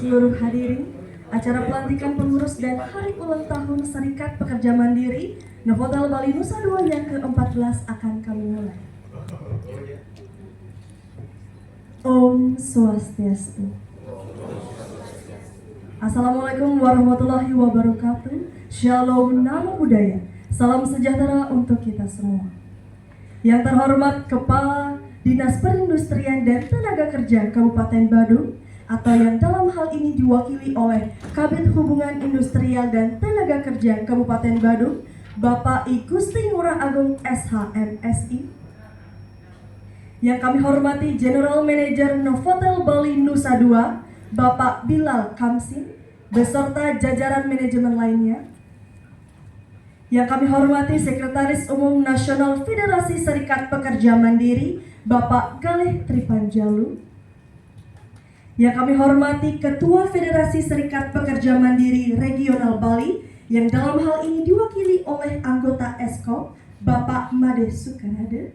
seluruh hadirin, acara pelantikan pengurus dan hari ulang tahun Serikat Pekerja Mandiri Novotel Bali Nusa Dua yang ke-14 akan kami mulai. Om Swastiastu. Assalamualaikum warahmatullahi wabarakatuh. Shalom Namo Buddhaya. Salam sejahtera untuk kita semua. Yang terhormat Kepala Dinas Perindustrian dan Tenaga Kerja Kabupaten Badung, atau yang dalam hal ini diwakili oleh Kabid Hubungan Industrial dan Tenaga Kerja Kabupaten Badung, Bapak I Gusti Ngurah Agung SH MSI. Yang kami hormati General Manager Novotel Bali Nusa Dua, Bapak Bilal Kamsin, beserta jajaran manajemen lainnya. Yang kami hormati Sekretaris Umum Nasional Federasi Serikat Pekerja Mandiri, Bapak Galih Tripanjalu. Yang kami hormati Ketua Federasi Serikat Pekerja Mandiri Regional Bali, yang dalam hal ini diwakili oleh anggota Eskop, Bapak Made Sukanade.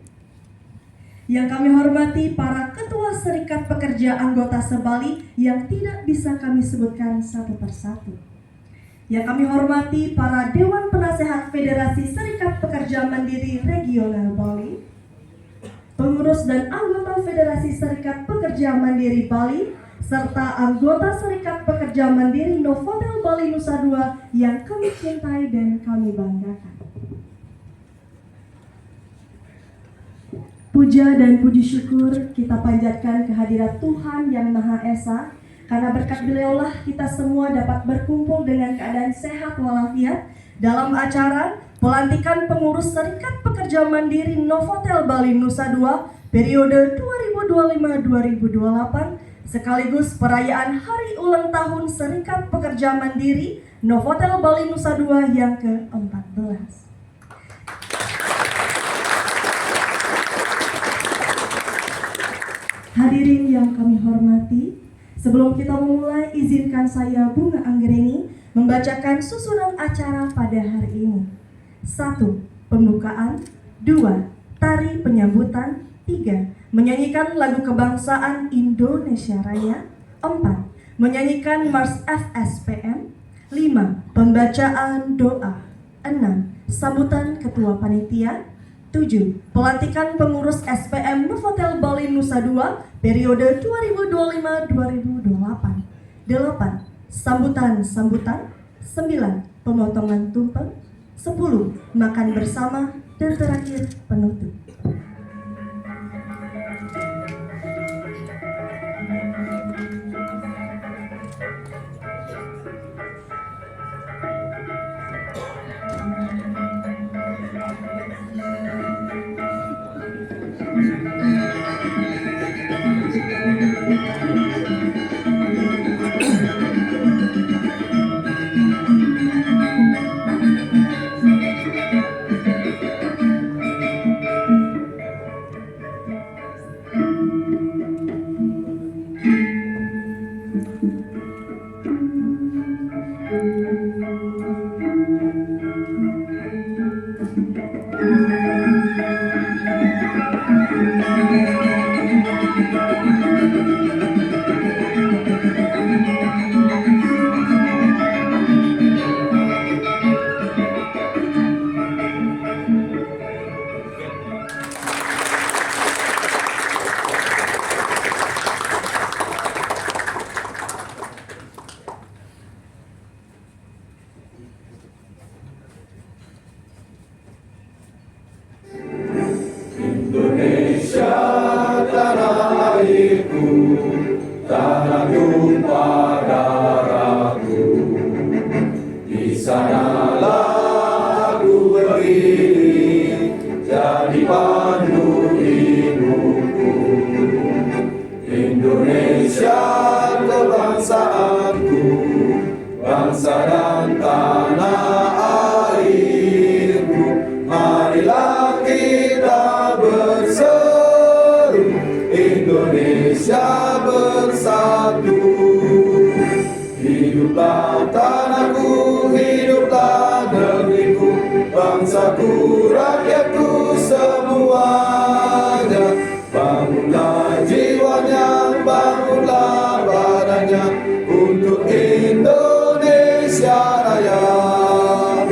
Yang kami hormati para Ketua Serikat Pekerja anggota Sebali yang tidak bisa kami sebutkan satu persatu. Yang kami hormati para Dewan Penasehat Federasi Serikat Pekerja Mandiri Regional Bali, pengurus dan anggota Federasi Serikat Pekerja Mandiri Bali, serta anggota Serikat Pekerja Mandiri Novotel Bali Nusa Dua yang kami cintai dan kami banggakan. Puja dan puji syukur kita panjatkan kehadirat Tuhan Yang Maha Esa, karena berkat beliaulah kita semua dapat berkumpul dengan keadaan sehat walafiat dalam acara pelantikan pengurus Serikat Pekerja Mandiri Novotel Bali Nusa Dua periode 2025-2028, sekaligus perayaan hari ulang tahun Serikat Pekerja Mandiri Novotel Bali Nusa Dua yang ke-14. Hadirin yang kami hormati, sebelum kita memulai, izinkan saya Bunga Anggreni membacakan susunan acara pada hari ini. 1. Pembukaan. 2. Tari penyambutan. 3. Menyanyikan lagu kebangsaan Indonesia Raya. 4. Menyanyikan Mars FSPM. 5. Pembacaan doa. 6. Sambutan Ketua Panitia. 7. Pelantikan pengurus SPM Novotel Bali Nusa Dua periode 2025-2028. 8. Sambutan-sambutan. 9. Pemotongan tumpeng. 10. Makan bersama. Dan terakhir penutup. Tanah tumpah darahku, di sanalah aku berdiri, jadi pandu hidupku. Indonesia kebangsaanku, bangsa dan tanah airku. Marilah kita berseru, Indonesia bersatu. Hiduplah tanahku, hiduplah negeriku, bangsaku, rakyatku semuanya. Bangunlah jiwanya, bangunlah badannya, untuk Raya,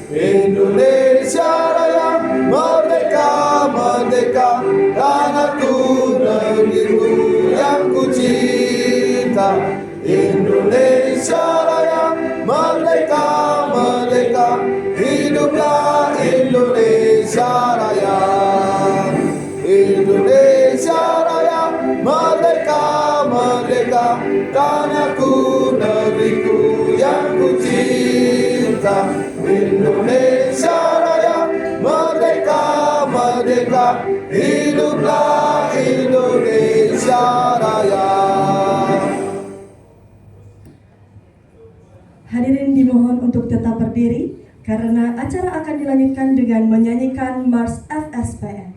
Indonesia Raya, merdeka, merdeka, tanahku, negeriku yang ku cinta. Indonesia Raya, merdeka, merdeka, hiduplah Indonesia Raya. Indonesia Raya, merdeka, merdeka, tanahku, negeriku yang ku cinta. Indonesia Raya, merdeka, merdeka, hiduplah Indonesia Raya. Hadirin dimohon untuk tetap berdiri karena acara akan dilanjutkan dengan menyanyikan Mars FSPN.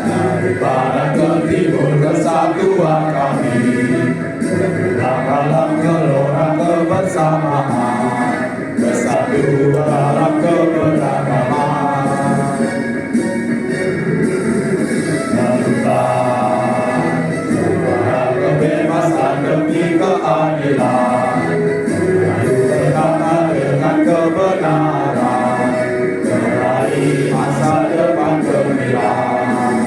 Dari barat ke timur kesatuan kami, dalam gelora kebersamaan, bersatu dalam keberagaman. Menuntut suara kebebasan demi keadilan, mengadu berkata dengan kebenaran, meraih masa depan gemilang.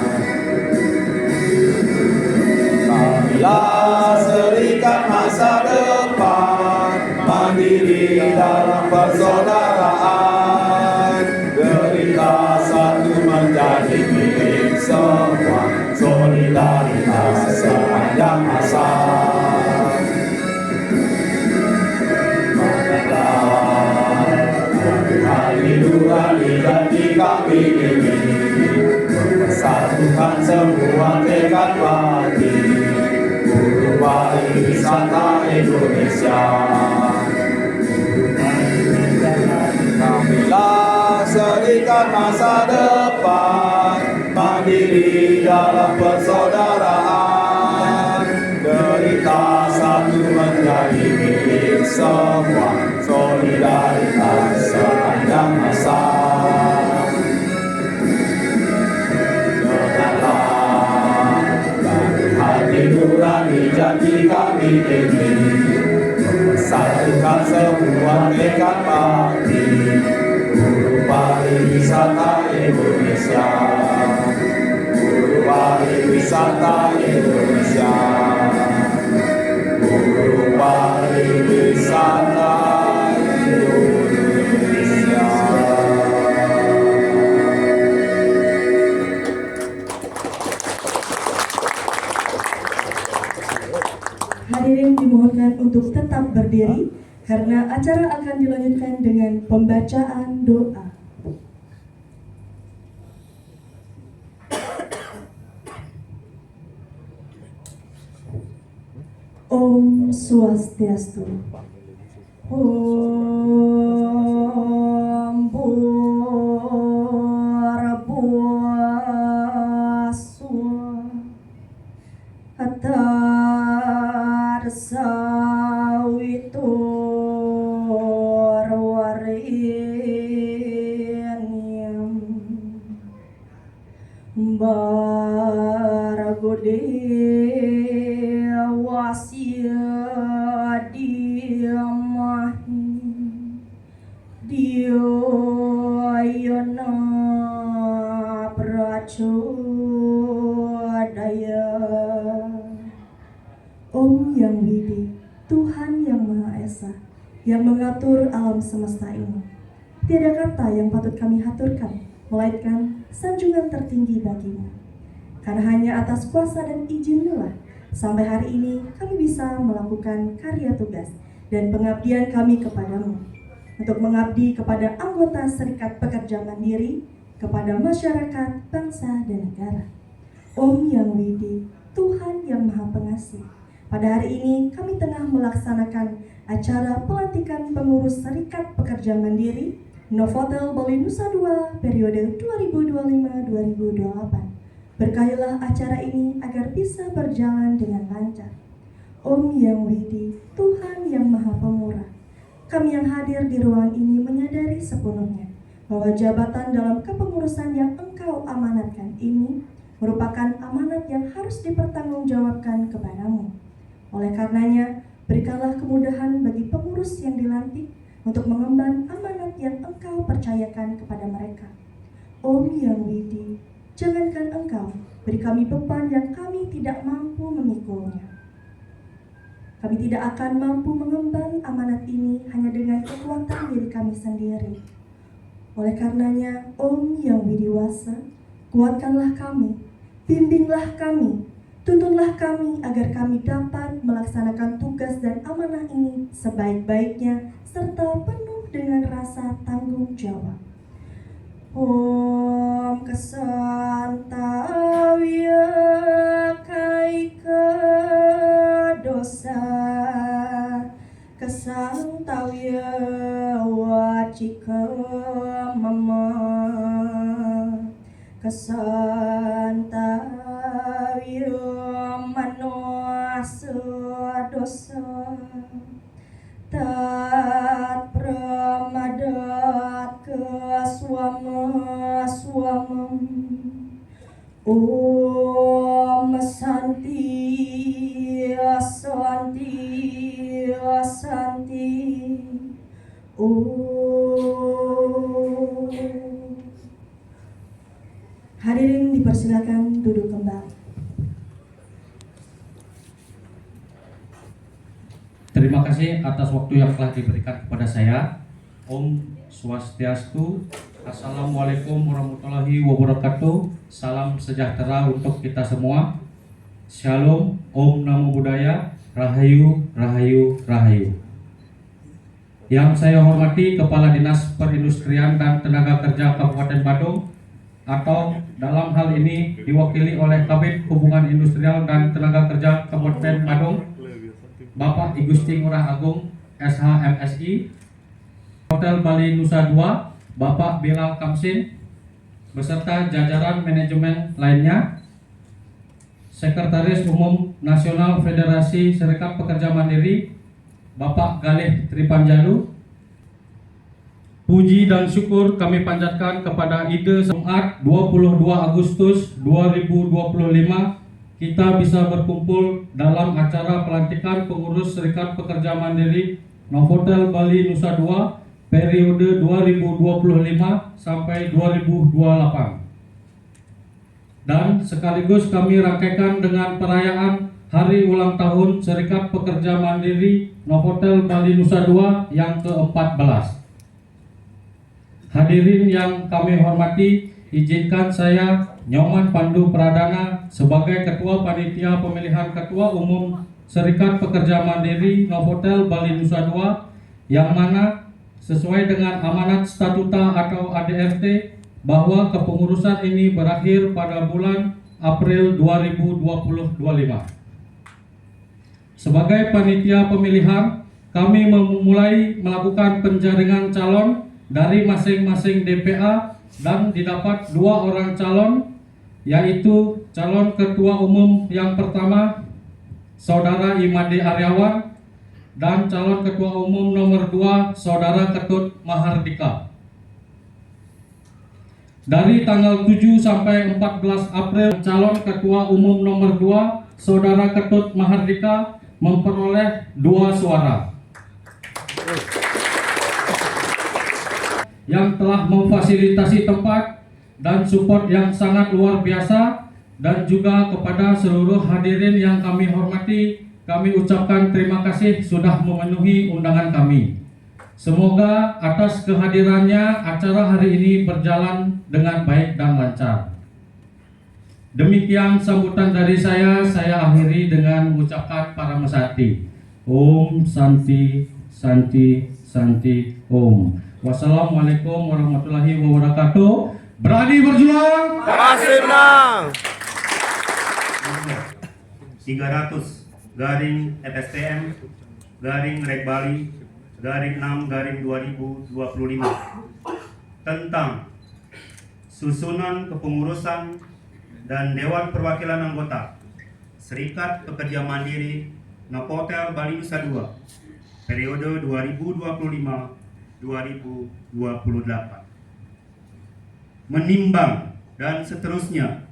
Kamilah serikat masa depan, mandiri dalam persaudaraan, derita satu menjadi milik semua, solidaritas sepanjang masa. Hari nurani janji kami ini, mempersatukan semua tekad pagi, guru pariwisata Indonesia. Kamilah serikat masa depan, mandiri dalam persaudaraan, derita satu menjadi milik semua, solidaritas sepanjang masa. Dengarlah dari hati nurani janji kami ini, mempersatukan semua tekad bakti, guru pariwisata Indonesia, guru pariwisata Indonesia, guru pariwisata Indonesia. Hadirin dimohonkan untuk tetap berdiri karena acara akan dilanjutkan dengan pembacaan doa. Om Swastiastu. Om Bhurabhuvaswah. Sawiturvarenyam Bargo Dewasya Diyamahi Diyayana Prachodaya. Om Yang Widi, Tuhan yang Maha Esa, yang mengatur alam semesta ini. Tiada kata yang patut kami haturkan, melainkan sanjungan tertinggi bagimu. Karena hanya atas kuasa dan izin-Mu sampai hari ini kami bisa melakukan karya tugas dan pengabdian kami kepadamu. Untuk mengabdi kepada anggota Serikat Pekerja Mandiri, kepada masyarakat, bangsa, dan negara. Om Yang Widi, Tuhan yang Maha Pengasih, pada hari ini kami tengah melaksanakan acara pelantikan pengurus Serikat Pekerja Mandiri Novotel Bali Nusa Dua periode 2025-2028. Berkahilah acara ini agar bisa berjalan dengan lancar. Om Yang Widi, Tuhan yang Maha Pemurah, kami yang hadir di ruangan ini menyadari sepenuhnya bahwa jabatan dalam kepengurusan yang engkau amanatkan ini merupakan amanat yang harus dipertanggungjawabkan kepadamu. Oleh karenanya, berikanlah kemudahan bagi pengurus yang dilantik untuk mengemban amanat yang engkau percayakan kepada mereka. Om Yang Widi, jangankan engkau beri kami beban yang kami tidak mampu memikulnya. Kami tidak akan mampu mengemban amanat ini hanya dengan kekuatan diri kami sendiri. Oleh karenanya, Om Yang Widiwasa, kuatkanlah kami, bimbinglah kami, tuntunlah kami agar kami dapat melaksanakan tugas dan amanah ini sebaik-baiknya serta penuh dengan rasa tanggung jawab. Om Kesantawya Kaika Dosa Kesantawya Wacika Mama Kesantawya Manuasa Dosa Tat Pramadat Keswama Swamam Om Santi Asanti Asanti Om. Hadirin dipersilakan duduk kembali. Terima kasih atas waktu yang telah diberikan kepada saya. Om Swastiastu. Assalamualaikum warahmatullahi wabarakatuh. Salam sejahtera untuk kita semua. Shalom, Om Namo Buddhaya, Rahayu, Rahayu, Rahayu. Yang saya hormati Kepala Dinas Perindustrian dan Tenaga Kerja Kabupaten Badung, atau dalam hal ini diwakili oleh Kabid Hubungan Industrial dan Tenaga Kerja Kabupaten Badung, Bapak I Gusti Ngurah Agung SH.MSI, Hotel Bali Nusa Dua, Bapak Bilal Kamsin, beserta jajaran manajemen lainnya, Sekretaris Umum Nasional Federasi Serikat Pekerja Mandiri, Bapak Galih Tripanjalu. Puji dan syukur kami panjatkan kepada ide Jumat 22 Agustus 2025 kita bisa berkumpul dalam acara pelantikan pengurus Serikat Pekerja Mandiri Novotel Bali Nusa Dua periode 2025 sampai 2028. Dan sekaligus kami rangkaikan dengan perayaan Hari Ulang Tahun Serikat Pekerja Mandiri Novotel Bali Nusa Dua yang ke-14. Hadirin yang kami hormati, izinkan saya Nyoman Pandu Pradana sebagai Ketua Panitia Pemilihan Ketua Umum Serikat Pekerja Mandiri Novotel Bali Nusa Dua, yang mana sesuai dengan amanat statuta atau ADRT bahwa kepengurusan ini berakhir pada bulan April 2025. Sebagai panitia pemilihan, kami memulai melakukan penjaringan calon dari masing-masing DPA dan didapat 2 orang calon, yaitu calon ketua umum yang pertama Saudara Imade Aryawan dan calon ketua umum nomor 2 Saudara Ketut Mahardika. Dari tanggal 7 sampai 14 April, calon ketua umum nomor 2 Saudara Ketut Mahardika memperoleh 2 suara. Yang telah memfasilitasi tempat dan support yang sangat luar biasa, dan juga kepada seluruh hadirin yang kami hormati, kami ucapkan terima kasih sudah memenuhi undangan kami. Semoga atas kehadirannya acara hari ini berjalan dengan baik dan lancar. Demikian sambutan dari saya akhiri dengan mengucapkan Paramesati. Om Santi Santi Santi Om. Wassalamualaikum warahmatullahi wabarakatuh. Berani berjuang, Pasti menang. 300 garing FSTM garing Rek Bali garing 6 garing 2025 tentang susunan kepengurusan dan Dewan Perwakilan Anggota Serikat Pekerja Mandiri Novotel Bali Nusa Dua periode 2025 2028. Menimbang dan seterusnya,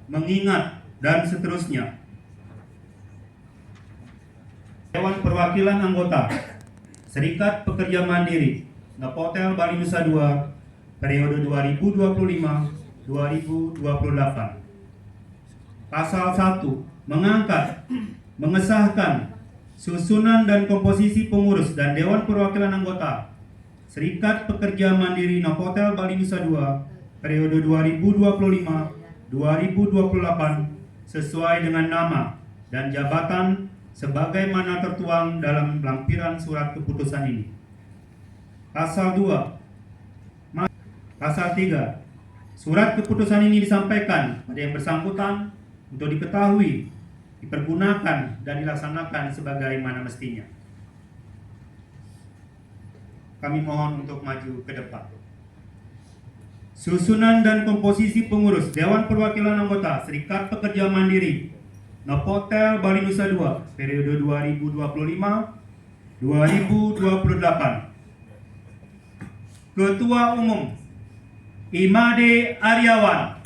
mengingat dan seterusnya. Dewan Perwakilan Anggota Serikat Pekerja Mandiri Novotel Bali Nusa Dua periode 2025-2028. Pasal 1 mengangkat, mengesahkan susunan dan komposisi pengurus dan Dewan Perwakilan Anggota Serikat Pekerja Mandiri Novotel Bali Nusa Dua periode 2025-2028 sesuai dengan nama dan jabatan sebagaimana tertuang dalam lampiran surat keputusan ini. Pasal 2. Pasal 3. Surat keputusan ini disampaikan pada yang bersangkutan untuk diketahui, dipergunakan dan dilaksanakan sebagaimana mestinya. Kami mohon untuk maju ke depan. Susunan dan komposisi pengurus Dewan Perwakilan Anggota Serikat Pekerja Mandiri Novotel Bali Nusa Dua periode 2025-2028. Ketua Umum Imade Aryawan.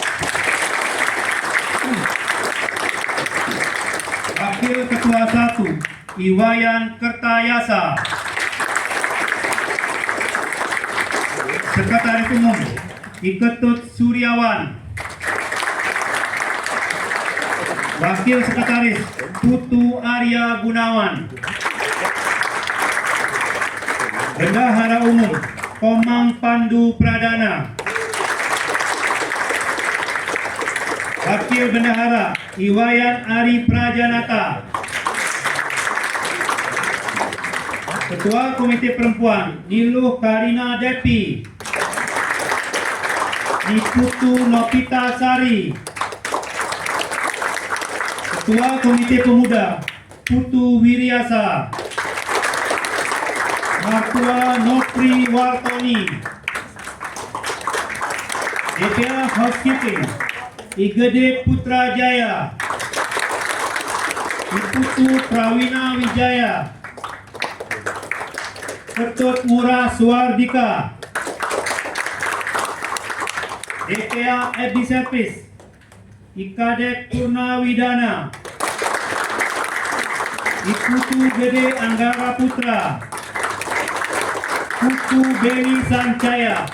Wakil Ketua 1 Iwayan Kertayasa. Sekretaris Umum Iketut Suryawan. Wakil Sekretaris Putu Arya Gunawan. Bendahara Umum Komang Pandu Pradana. Wakil Bendahara Iwayan Ari Prajanata. Ketua Komite Perempuan Niluh Karina Depi. Niputu Nopita Sari. Ketua Komite Pemuda Putu Wiriasa. Martua Nopri Wartoni. DPA Housekeeping Igede Putra Jaya. Iputu Prawina Wijaya. Ketut Murah Suardika. DPA Edi Service Ikadek Purnawidana. Iputu Gede Anggara Putra. Putu Beni Sancaya.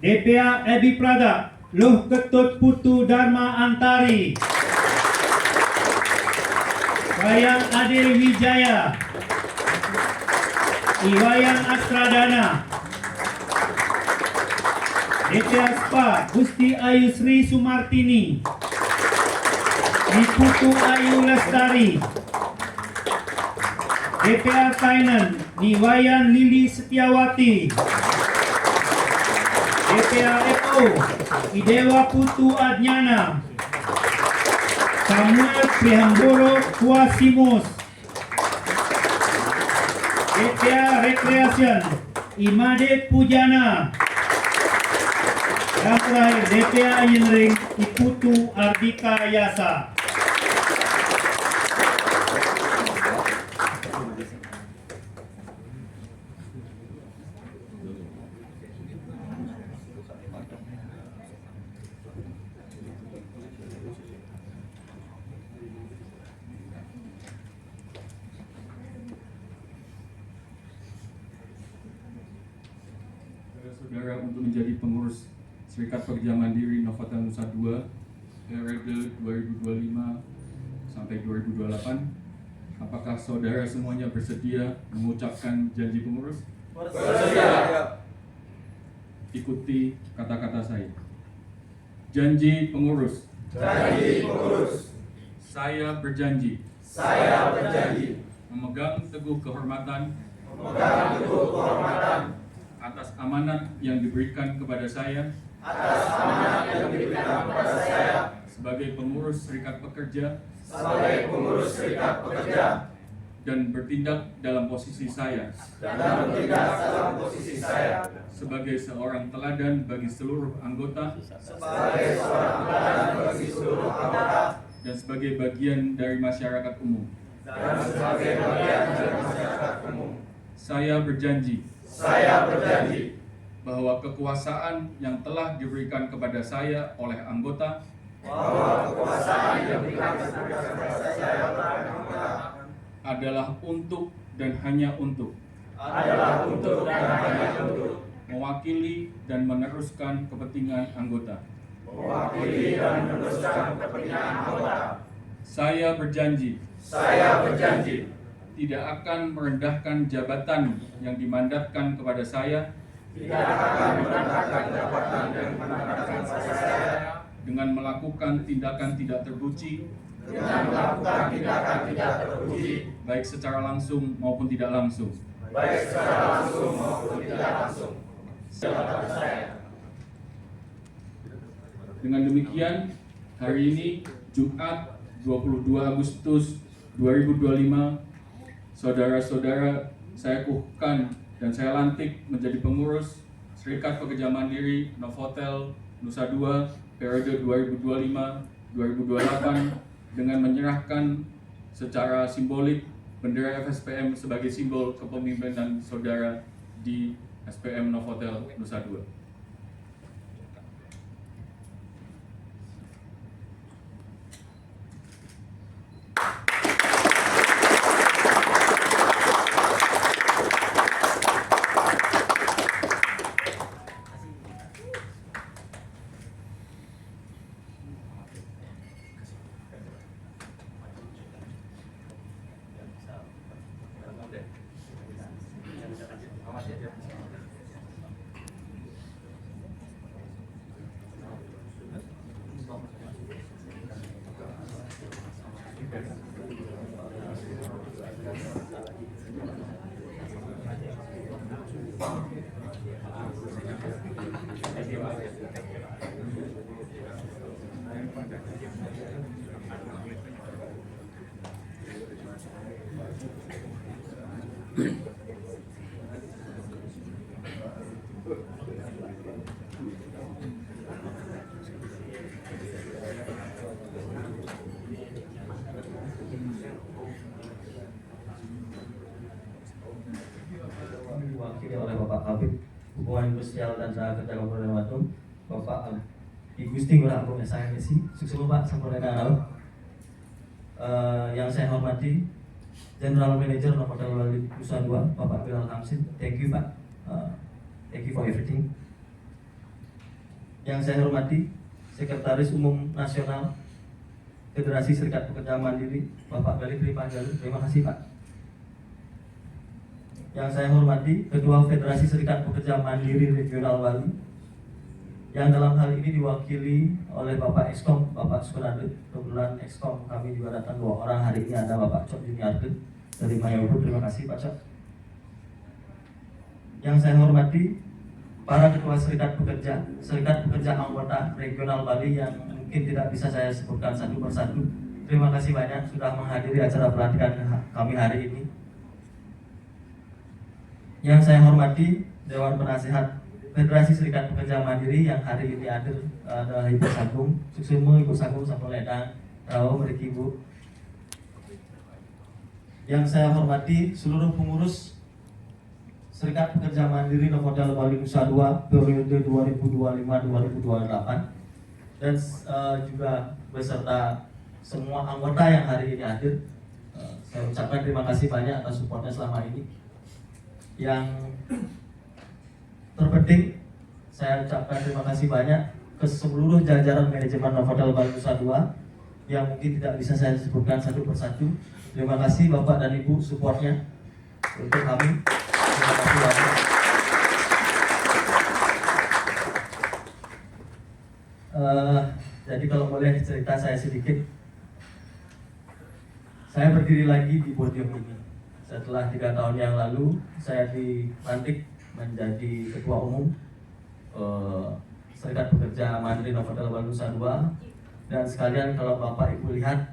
DPA Ebi Prada Luh Ketut Putu Dharma Antari. Wayang Ade Wijaya. Iwayan Astradana. DPA SPA Gusti Ayu Sri Sumartini. Niputu Ayu Lestari. DPA Kainan Niwayan Lili Setiawati. DPA FO Idewa Putu Adnyana. Samuel Prihanggoro Kuasimus. DPA Recreation Imade Pujana. Dan terakhir DPA Engineering Iputu Ardika Yasa. Saudara untuk menjadi pengurus Serikat Pekerja Mandiri Novotel Nusa Dua periode 2025 sampai 2028. Apakah saudara semuanya bersedia mengucapkan janji pengurus? Bersedia. Ikuti kata-kata saya. Janji pengurus. Janji pengurus. Saya berjanji Saya berjanji memegang teguh kehormatan memegang teguh kehormatan atas amanat yang diberikan kepada saya atas amanat yang diberikan kepada saya sebagai pengurus Serikat Pekerja sebagai pengurus Serikat Pekerja dan bertindak dalam posisi saya dan bertindak dalam posisi saya sebagai seorang teladan bagi seluruh anggota sebagai seorang teladan bagi seluruh anggota dan sebagai bagian dari masyarakat umum. dan dan sebagai bagian dari masyarakat umum. Saya berjanji Saya berjanji bahwa kekuasaan yang telah diberikan kepada saya oleh anggota bahwa kekuasaan yang diberikan kepada saya adalah untuk dan hanya untuk adalah untuk dan hanya untuk mewakili dan meneruskan kepentingan anggota. mewakili dan meneruskan kepentingan anggota. Saya berjanji Saya berjanji tidak akan merendahkan jabatan yang dimandatkan kepada saya tidak akan merendahkan jabatan yang dimandatkan kepada saya dengan melakukan tindakan tidak terpuji, dengan melakukan tindakan tidak terpuji, baik secara langsung maupun tidak langsung. baik secara langsung maupun tidak langsung. Jabatan saya. Dengan demikian, hari ini Jumat 22 Agustus 2025, saudara-saudara saya kukuhkan dan saya lantik menjadi pengurus Serikat Pekerja Mandiri Novotel Nusa Dua periode 2025-2028 dengan menyerahkan secara simbolik bendera FSPM sebagai simbol kepemimpinan saudara di SPM Novotel Nusa Dua. Diwakili oleh Bapak Kabid Hubungan Industrial dan Usaha Kerja Kabupaten Bandung, Bapak I Gusti Ngurah Agung SIMC, sukses Pak Sampurna. Yang saya hormati General Manager Novotel Bali Nusa Dua, Bapak Bilal Hamsin. Thank you Pak, thank you for everything. Yang saya hormati Sekretaris Umum Nasional Federasi Serikat Pekerja Mandiri, Bapak Gali Tripanjalu. Terima kasih Pak. Yang saya hormati Ketua Federasi Serikat Pekerja Mandiri Regional Bali, yang dalam hal ini diwakili oleh Bapak Ekskom, Bapak Sunade. Kebetulan Ekskom kami juga datang 2 orang hari ini, ada Bapak Cok Juniarke dari Mayobo. Terima kasih Pak Cok. Yang saya hormati para Ketua Serikat Pekerja anggota Regional Bali yang mungkin tidak bisa saya sebutkan satu persatu. Terima kasih banyak sudah menghadiri acara pelantikan kami hari ini. Yang saya hormati Dewan Penasihat Federasi Serikat Pekerja Mandiri yang hari ini hadir adalah Ibu Sagung, Suksemu Ibu Sagung Sampul Ledang, Rawo Meriki Ibu. Yang saya hormati seluruh pengurus Serikat Pekerja Mandiri Novotel Bali Nusa Dua periode 2025-2028 dan juga beserta semua anggota yang hari ini hadir. Saya ucapkan terima kasih banyak atas supportnya selama ini. Yang terpenting, saya ucapkan terima kasih banyak ke seluruh jajaran manajemen Novotel Bali Nusa Dua yang mungkin tidak bisa saya sebutkan satu persatu. Terima kasih Bapak dan Ibu supportnya untuk kami. Terima kasih banyak. Jadi kalau boleh cerita saya sedikit, saya berdiri lagi di podium ini setelah 3 tahun yang lalu. Saya dilantik menjadi Ketua Umum Serikat Pekerja Mandiri Novotel Bali Nusa Dua. Dan sekalian kalau Bapak Ibu lihat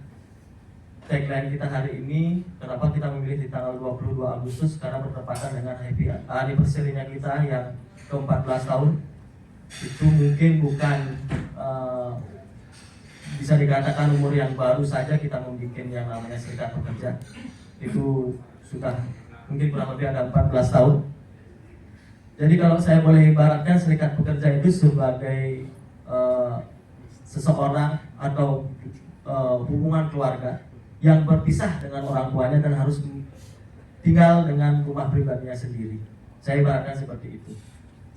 tagline kita hari ini, kenapa kita memilih di tanggal 22 Agustus? Karena bertepatan dengan happy anniversary-nya kita yang ke-14 tahun. Itu mungkin bukan bisa dikatakan umur yang baru saja kita membuat yang namanya serikat pekerja. Itu sudah mungkin kurang lebih ada 14 tahun. Jadi kalau saya boleh ibaratkan serikat pekerja itu sebagai seseorang atau hubungan keluarga yang berpisah dengan orang tuanya dan harus tinggal dengan rumah pribadinya sendiri. Saya ibaratkan seperti itu.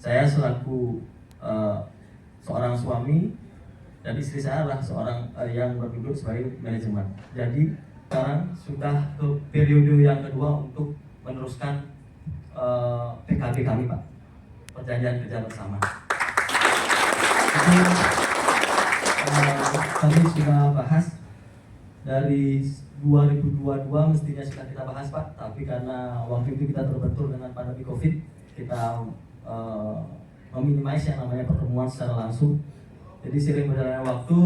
Saya selaku seorang suami dan istri saya adalah seorang yang berduduk sebagai manajemen. Jadi sekarang sudah ke periode yang kedua untuk meneruskan PKB kami, Pak, perjanjian kerja bersama. Jadi, kami sudah bahas dari 2022 mestinya sudah kita bahas, Pak, tapi karena waktu itu kita terbentur dengan pandemi COVID, kita meminimais yang namanya pertemuan secara langsung. Jadi sering berjalannya waktu,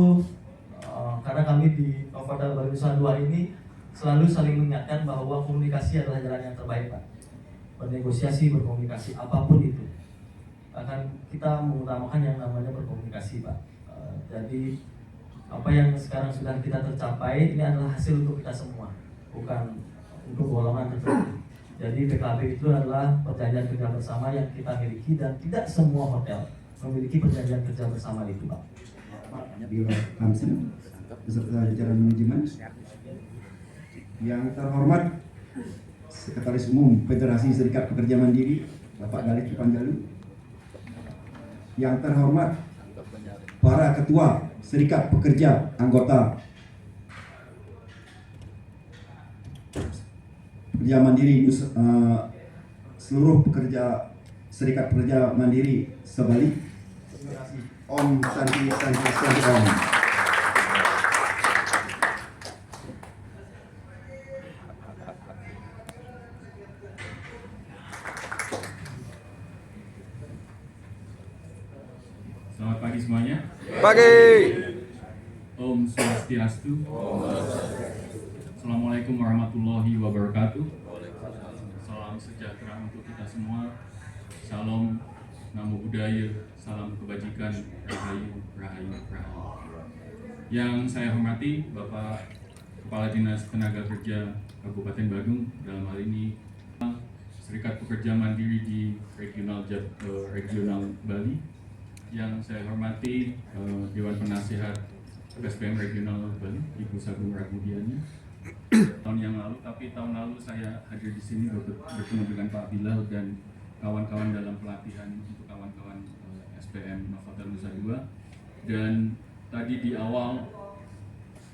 karena kami di Novotel Bali Nusa Dua ini selalu saling mengingatkan bahwa komunikasi adalah jalan yang terbaik, Pak. Bernegosiasi, berkomunikasi, apapun itu. Akan kita mengutamakan yang namanya berkomunikasi, Pak. Jadi apa yang sekarang sudah kita tercapai ini adalah hasil untuk kita semua, bukan untuk golongan tertentu. Jadi PKB itu adalah perjanjian kerja bersama yang kita miliki dan tidak semua hotel memiliki perjanjian kerja bersama itu, Pak. Biro Kamsin beserta jajaran manajemen, yang terhormat Sekretaris Umum Federasi Serikat Pekerja Mandiri Bapak Galih Panjalu, yang terhormat para ketua Serikat Pekerja anggota Pekerja Mandiri, seluruh pekerja Serikat Pekerja Mandiri sebalik. Om Santi Om. Selamat pagi semuanya. Pagi. Om Swastiastu. Assalamualaikum warahmatullahi wabarakatuh. Salam sejahtera untuk kita semua. Salam namo buddhaya, salam kebajikan, rahayu, rahayu, rahayu. Yang saya hormati Bapak Kepala Dinas Tenaga Kerja Kabupaten Badung, dalam hal ini Serikat Pekerja Mandiri di Regional Bali. Yang saya hormati Dewan Penasihat SPM Regional Bali, Ibu Sagung Ragudiani. Tahun yang lalu, tapi tahun lalu saya hadir di sini bertemu dengan Pak Bilal dan kawan-kawan dalam pelatihan untuk kawan-kawan SPM Novotel Nusa Dua. Dan tadi di awal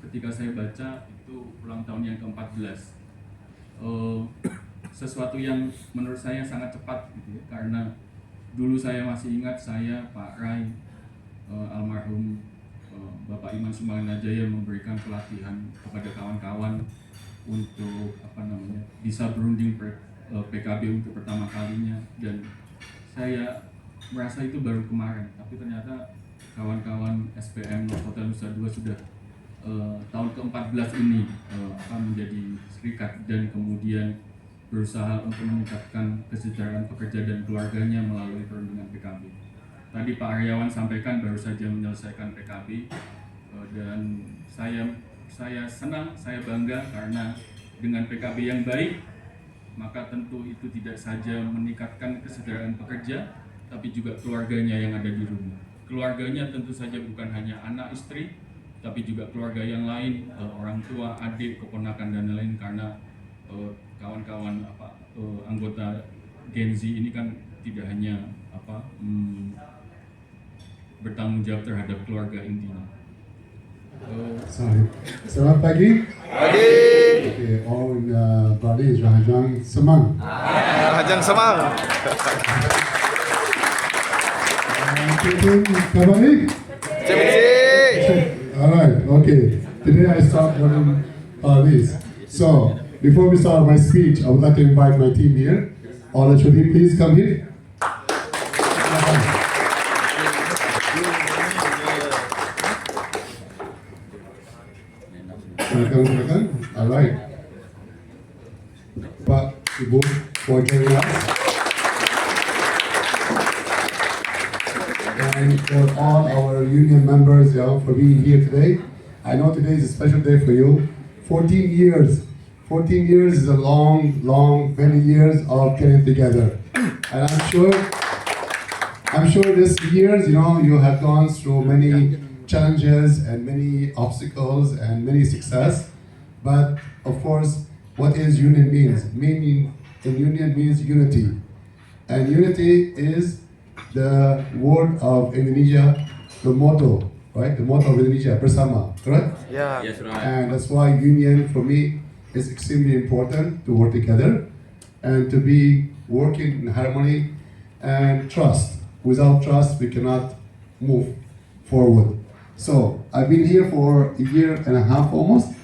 ketika saya baca itu ulang tahun yang ke-14, sesuatu yang menurut saya sangat cepat gitu ya, karena dulu saya masih ingat saya, Pak Rai, almarhum Bapak Iman Sumbangan Najaya memberikan pelatihan kepada kawan-kawan untuk bisa berunding PKB untuk pertama kalinya, dan saya merasa itu baru kemarin, tapi ternyata kawan-kawan SPM Novotel Nusa Dua sudah tahun ke-14 ini menjadi serikat dan kemudian berusaha untuk meningkatkan kesejahteraan pekerja dan keluarganya melalui perundingan PKB. Tadi Pak Aryawan sampaikan baru saja menyelesaikan PKB, dan saya senang, saya bangga karena dengan PKB yang baik maka tentu itu tidak saja meningkatkan kesejahteraan pekerja, tapi juga keluarganya yang ada di rumah. Keluarganya tentu saja bukan hanya anak istri, tapi juga keluarga yang lain, orang tua, adik, keponakan dan lain-lain, karena kawan-kawan anggota Gen Z ini kan tidak hanya bertanggung jawab terhadap keluarga intinya. Selamat pagi. Pagi. Okay, all in Bali is Rajang Semang. Rajang Semang. Kabar baik? Cemisi. Alright, okay. Today I start learning Balinese. So, before we start my speech, I would like to invite my team here. All the children, please come here. Silakan. Alright. Pak, Ibu, for joining us. And for all our union members for being here today. I know today is a special day for you. 14 years. 14 years is a long, long, many years of getting together. And I'm sure this years, you have gone through many challenges and many obstacles and many success. But of course, what is union means? Meaning in union means unity. And unity is the word of Indonesia, the motto, right? The motto of Indonesia, bersama, correct? Yeah. Yes, right. And that's why union for me is extremely important to work together and to be working in harmony and trust. Without trust, we cannot move forward. So I've been here for a year and a half almost,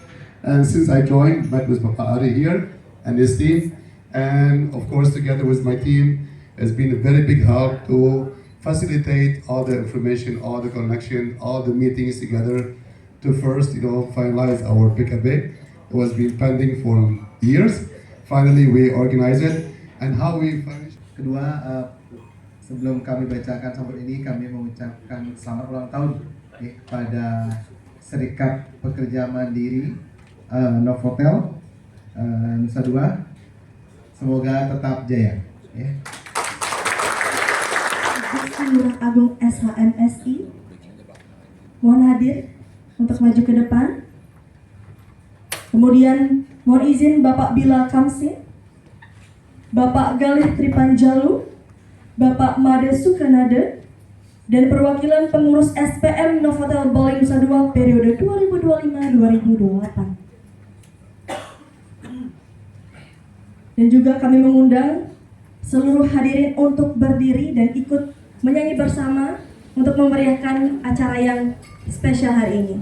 and since I joined, met with Papa Ari here and his team, and of course together with my team, has been a very big help to facilitate all the information, all the connection, all the meetings together to first, finalize our PKB. It was been pending for years. Finally, we organized it, and how we finished. Kedua, sebelum kami bacakan sambutan ini, kami mengucapkan selamat ulang tahun kepada Serikat Pekerja Mandiri Novotel Nusa Dua. Semoga tetap jaya. Lurah Agung SHMSI, mohon hadir untuk maju ke depan. Kemudian mohon izin Bapak Bila Kamsin, Bapak Galih Tripanjalu, Bapak Made Sukanade, dan perwakilan pengurus SPM Novotel Bali Nusa Dua periode 2025-2028. Dan juga kami mengundang seluruh hadirin untuk berdiri dan ikut menyanyi bersama untuk memeriahkan acara yang spesial hari ini.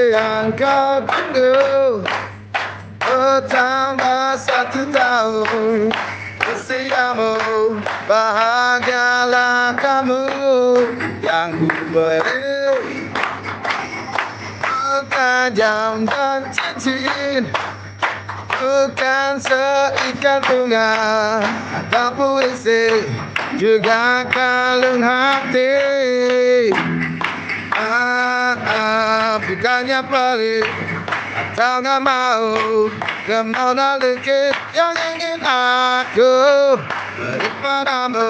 Yang kau tunggu bertambah 1 tahun usiamu, bahagialah kamu yang ku beri. Bukan jam dan cincin, bukan seikat bunga atau puisi, juga kalung hati. Bukannya pelit atau gak mau, kemana lukis yang ingin aku beri padamu,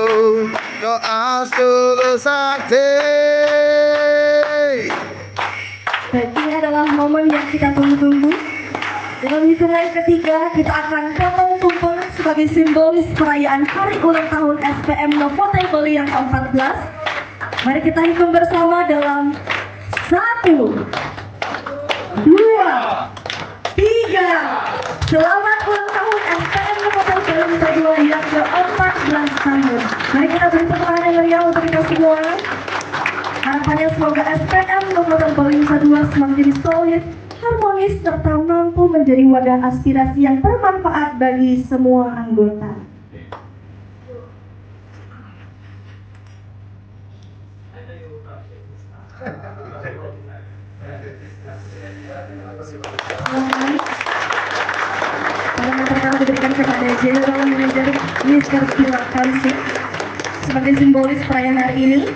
doa setulus hati. Baik, ini adalah momen yang kita tunggu-tunggu. Dalam hitungan ketiga, kita akan potong tumpeng sebagai simbolis perayaan hari ulang tahun SPM Novotel Bali yang ke-14. Mari kita hitung bersama dalam 1, 2, 3. Selamat ulang tahun SPM Novotel Bali Nusa Dua yang ke-14 tahun. Mari kita beri tepuk tangan yang meriah untuk kita semua. Harapannya semoga SPM Novotel Bali Nusa Dua semakin jadi solid, harmonis, serta mampu menjadi wadah aspirasi yang bermanfaat bagi semua anggota. Selamat pertama diberikan kepada General Manager Mr. Bila Kamsin sebagai simbolis perayaan hari ini.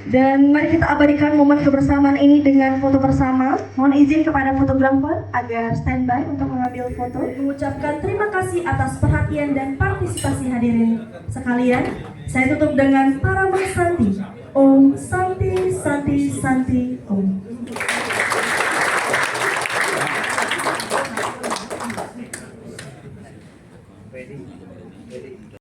Dan mari kita abadikan momen kebersamaan ini dengan foto bersama. Mohon izin kepada fotografer agar standby untuk mengambil foto. Mengucapkan terima kasih atas perhatian dan partisipasi hadirin sekalian. Saya tutup dengan para Masanti.